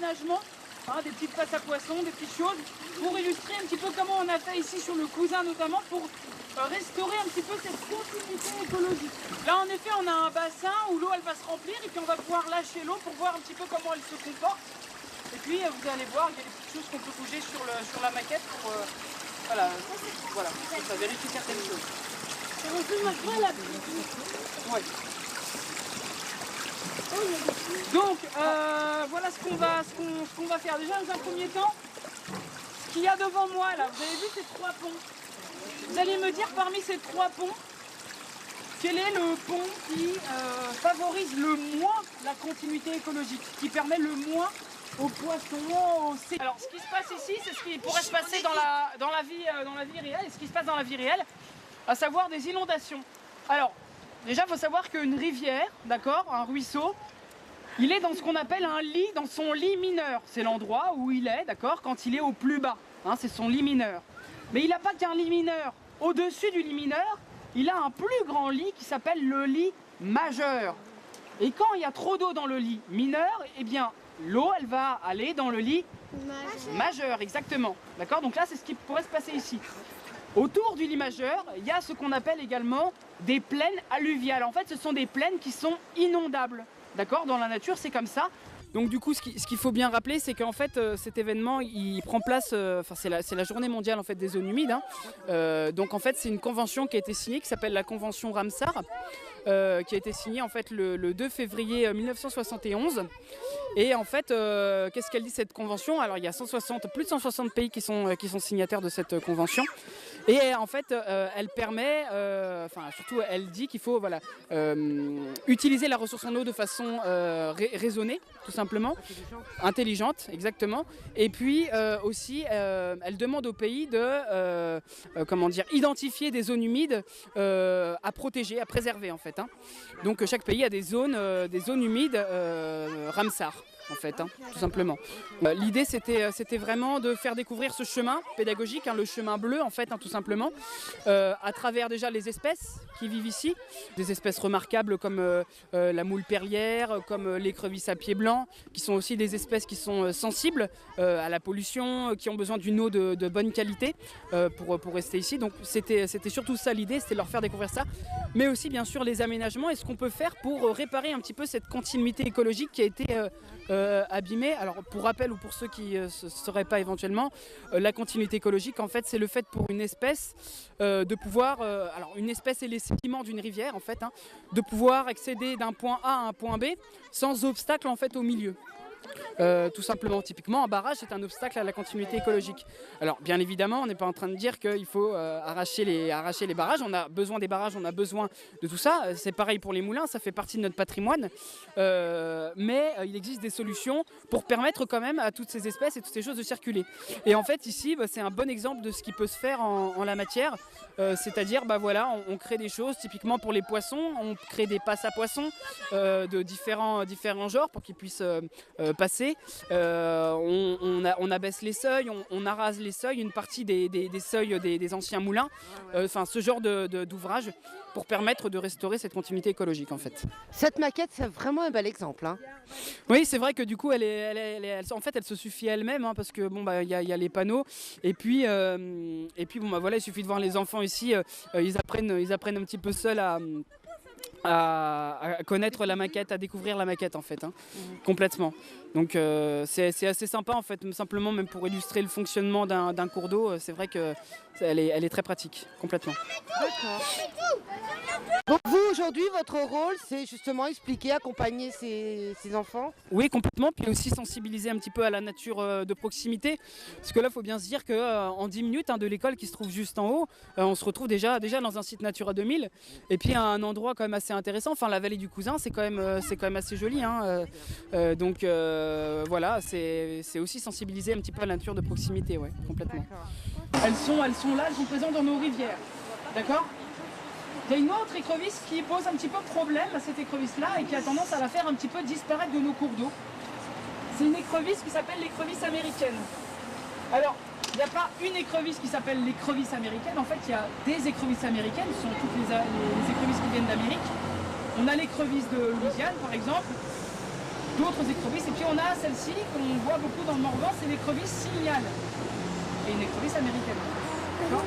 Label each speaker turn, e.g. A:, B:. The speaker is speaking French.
A: aménagements, hein, des petites passes à poissons, des petites choses, pour illustrer un petit peu comment on a fait ici sur le Cousin notamment, pour restaurer un petit peu cette continuité écologique. Là en effet on a un bassin où l'eau elle va se remplir et puis on va pouvoir lâcher l'eau pour voir un petit peu comment elle se comporte. Et puis vous allez voir, il y a des petites choses qu'on peut bouger sur la maquette pour voilà, ça vérifie certaines choses. Ouais. Donc voilà ce qu'on va faire. Déjà dans un premier temps, ce qu'il y a devant moi là, vous avez vu ces 3 ponts. Vous allez me dire parmi ces 3 ponts, quel est le pont qui favorise le moins la continuité écologique, qui permet le moins aux poissons, aux... Alors ce qui se passe ici, c'est ce qui pourrait se passer dans la vie réelle, et ce qui se passe dans la vie réelle, à savoir des inondations. Alors déjà il faut savoir qu'une rivière, d'accord, un ruisseau, il est dans ce qu'on appelle un lit, dans son lit mineur. C'est l'endroit où il est, d'accord, quand il est au plus bas, hein, c'est son lit mineur. Mais il n'a pas qu'un lit mineur. Au-dessus du lit mineur, il a un plus grand lit qui s'appelle le lit majeur. Et quand il y a trop d'eau dans le lit mineur, eh bien, l'eau, elle va aller dans le lit majeur, exactement. D'accord? Donc là, c'est ce qui pourrait se passer ici. Autour du lit majeur, il y a ce qu'on appelle également des plaines alluviales. En fait, ce sont des plaines qui sont inondables. D'accord? Dans la nature, c'est comme ça. Donc du coup, ce qu'il faut bien rappeler, c'est qu'en fait, cet événement, il prend place, c'est la journée mondiale en fait, des zones humides. Hein. Donc en fait, c'est une convention qui a été signée, qui s'appelle la convention Ramsar, qui a été signée en fait, le 2 février 1971. Et en fait, qu'est-ce qu'elle dit cette convention? Alors il y a plus de 160 pays qui sont signataires de cette convention. Et en fait, elle permet, surtout elle dit qu'il faut utiliser la ressource en eau de façon raisonnée, tout simplement. Intelligente, exactement. Et puis aussi, elle demande aux pays de identifier des zones humides à protéger, à préserver en fait. Hein. Donc chaque pays a des zones humides Ramsar. En fait, hein, tout simplement. L'idée, c'était vraiment de faire découvrir ce chemin pédagogique, hein, le chemin bleu, en fait, hein, tout simplement, à travers déjà les espèces qui vivent ici, des espèces remarquables comme la moule perlière, comme l'écrevisse à pied blanc, qui sont aussi des espèces qui sont sensibles à la pollution, qui ont besoin d'une eau de bonne qualité pour rester ici. Donc c'était surtout ça l'idée, c'était de leur faire découvrir ça, mais aussi bien sûr les aménagements et ce qu'on peut faire pour réparer un petit peu cette continuité écologique qui a été abîmée. Alors pour rappel ou pour ceux qui ne sauraient pas éventuellement, la continuité écologique en fait c'est le fait pour une espèce de pouvoir, alors une espèce est les sédiments d'une rivière en fait, hein, de pouvoir accéder d'un point A à un point B sans obstacle en fait au milieu. Tout simplement, typiquement un barrage c'est un obstacle à la continuité écologique. Alors bien évidemment on n'est pas en train de dire qu'il faut arracher les barrages, on a besoin des barrages, on a besoin de tout ça, c'est pareil pour les moulins, ça fait partie de notre patrimoine, mais il existe des solutions pour permettre quand même à toutes ces espèces et toutes ces choses de circuler. Et en fait ici c'est un bon exemple de ce qui peut se faire en la matière, c'est-à-dire on crée des choses typiquement pour les poissons, on crée des passes à poissons de différents genres pour qu'ils puissent passer. On abaisse les seuils, on arrase les seuils, une partie des seuils des anciens moulins, ce genre d'ouvrage pour permettre de restaurer cette continuité écologique en fait.
B: Cette maquette c'est vraiment un bel exemple. Hein.
A: Oui, c'est vrai que du coup elle se suffit elle-même hein, parce que y a les panneaux et puis il suffit de voir les enfants ici, ils apprennent un petit peu seuls à connaître la maquette, à découvrir la maquette en fait, hein, complètement. Donc c'est assez sympa en fait, simplement même pour illustrer le fonctionnement d'un cours d'eau, c'est vrai que elle est très pratique, complètement.
B: D'accord. Donc vous aujourd'hui, votre rôle, c'est justement expliquer, accompagner ces enfants?
A: Oui, complètement, puis aussi sensibiliser un petit peu à la nature de proximité, parce que là, il faut bien se dire qu'en 10 minutes de l'école qui se trouve juste en haut, on se retrouve déjà dans un site Natura 2000, et puis à un endroit quand même assez intéressant, enfin la vallée du Cousin, c'est quand même assez joli, hein, donc voilà, c'est aussi sensibiliser un petit peu à la nature de proximité, ouais, complètement. Elles sont là, elles sont présentes dans nos rivières, d'accord ? Il y a une autre écrevisse qui pose un petit peu problème à cette écrevisse-là et qui a tendance à la faire un petit peu disparaître de nos cours d'eau. C'est une écrevisse qui s'appelle l'écrevisse américaine. Alors, il n'y a pas une écrevisse qui s'appelle l'écrevisse américaine, en fait il y a des écrevisses américaines, ce sont toutes les écrevisses qui viennent d'Amérique. On a l'écrevisse de Louisiane par exemple, d'autres écrevisses. Et puis on a celle-ci qu'on voit beaucoup dans le Morvan, c'est l'écrevisse Signal. Et une écrevisse américaine. D'accord ?